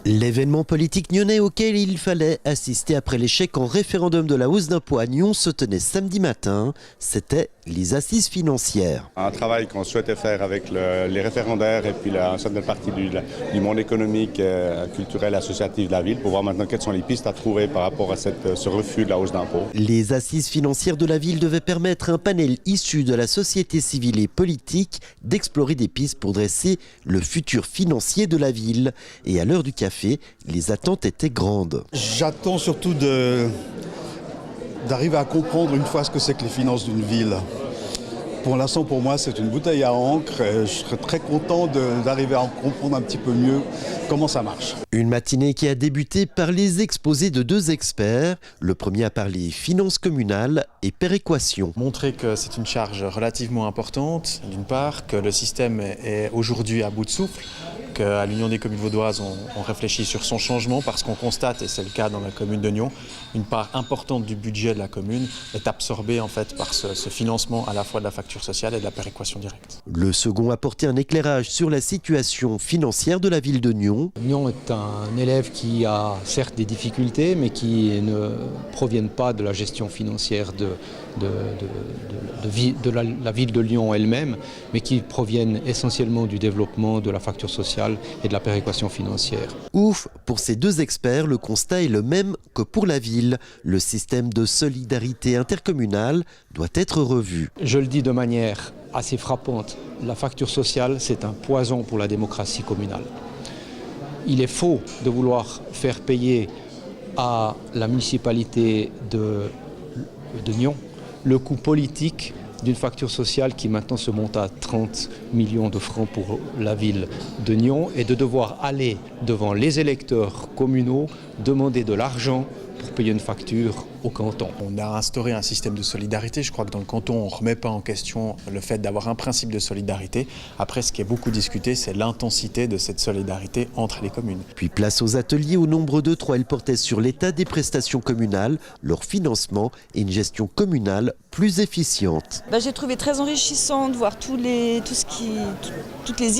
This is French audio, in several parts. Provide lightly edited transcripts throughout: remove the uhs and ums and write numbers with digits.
L'événement politique nyonnais auquel il fallait assister après l'échec en référendum de la hausse d'impôts à Nyon se tenait samedi matin. C'était les assises financières. Un travail qu'on souhaitait faire avec les référendaires et puis une certaine partie du monde économique, culturel, associatif de la ville pour voir maintenant quelles sont les pistes à trouver par rapport à ce refus de la hausse d'impôts. Les assises financières de la ville devaient permettre à un panel issu de la société civile et politique d'explorer des pistes pour dresser le futur financier de la ville. Et à l'heure du café, les attentes étaient grandes. J'attends surtout d'arriver à comprendre une fois ce que c'est que les finances d'une ville. Pour l'instant, pour moi, c'est une bouteille à encre. Je serais très content d'arriver à en comprendre un petit peu mieux comment ça marche. Une matinée qui a débuté par les exposés de deux experts. Le premier a parlé finances communales et péréquation. Montrer que c'est une charge relativement importante, d'une part, que le système est aujourd'hui à bout de souffle, qu'à l'Union des communes vaudoises, on réfléchit sur son changement parce qu'on constate, et c'est le cas dans la commune de Nyon, une part importante du budget de la commune est absorbée en fait par ce financement à la fois de la facture sociale et de la péréquation directe. Le second a apporté un éclairage sur la situation financière de la ville de Nyon. Nyon est un élève qui a certes des difficultés, mais qui ne proviennent pas de la gestion financière de la ville de Lyon elle-même, mais qui proviennent essentiellement du développement de la facture sociale et de la péréquation financière. Ouf, pour ces deux experts, le constat est le même que pour la ville. Le système de solidarité intercommunale doit être revu. Je le dis de manière assez frappante, la facture sociale, c'est un poison pour la démocratie communale. Il est faux de vouloir faire payer à la municipalité de Nyon le coût politique d'une facture sociale qui maintenant se monte à 30 millions de francs pour la ville de Nyon et de devoir aller devant les électeurs communaux demander de l'argent pour payer une facture au canton. On a instauré un système de solidarité. Je crois que dans le canton, on ne remet pas en question le fait d'avoir un principe de solidarité. Après, ce qui est beaucoup discuté, c'est l'intensité de cette solidarité entre les communes. Puis place aux ateliers au nombre de 3. Elles portaient sur l'état des prestations communales, leur financement et une gestion communale plus efficiente. J'ai trouvé très enrichissant de voir toutes les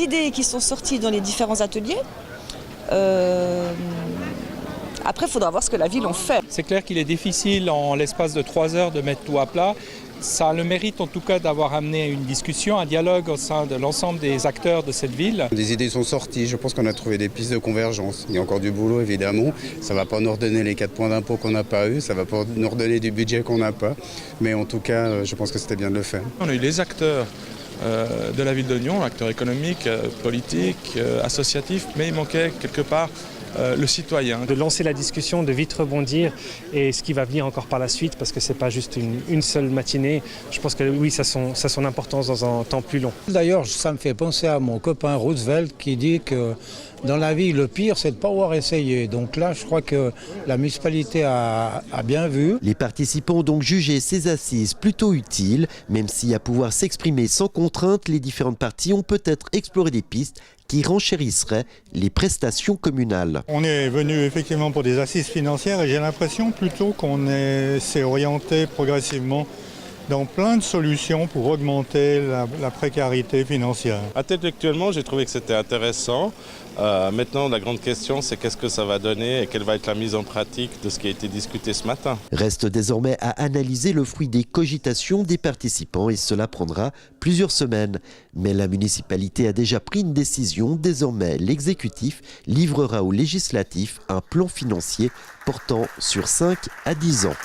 idées qui sont sorties dans les différents ateliers. Après, il faudra voir ce que la ville en fait. C'est clair qu'il est difficile en l'espace de 3 heures de mettre tout à plat. Ça a le mérite en tout cas d'avoir amené une discussion, un dialogue au sein de l'ensemble des acteurs de cette ville. Des idées sont sorties, je pense qu'on a trouvé des pistes de convergence. Il y a encore du boulot évidemment, ça ne va pas nous redonner les 4 points d'impôt qu'on n'a pas eu, ça ne va pas nous redonner du budget qu'on n'a pas. Mais en tout cas, je pense que c'était bien de le faire. On a eu les acteurs de la ville de Nyon, acteurs économiques, politiques, associatifs, mais il manquait quelque part le citoyen. De lancer la discussion, de vite rebondir et ce qui va venir encore par la suite parce que ce n'est pas juste une seule matinée. Je pense que oui, ça a son importance dans un temps plus long. D'ailleurs, ça me fait penser à mon copain Roosevelt qui dit que dans la vie, le pire, c'est de ne pas avoir essayé. Donc là, je crois que la municipalité a bien vu. Les participants ont donc jugé ces assises plutôt utiles. Même si à pouvoir s'exprimer sans contrainte, les différentes parties ont peut-être exploré des pistes qui renchérisseraient les prestations communales. On est venu effectivement pour des assises financières et j'ai l'impression plutôt qu'on s'est orienté progressivement dans plein de solutions pour augmenter la précarité financière. Intellectuellement, j'ai trouvé que c'était intéressant. Maintenant, la grande question, c'est qu'est-ce que ça va donner et quelle va être la mise en pratique de ce qui a été discuté ce matin. Reste désormais à analyser le fruit des cogitations des participants et cela prendra plusieurs semaines. Mais la municipalité a déjà pris une décision. Désormais, l'exécutif livrera au législatif un plan financier portant sur 5 à 10 ans.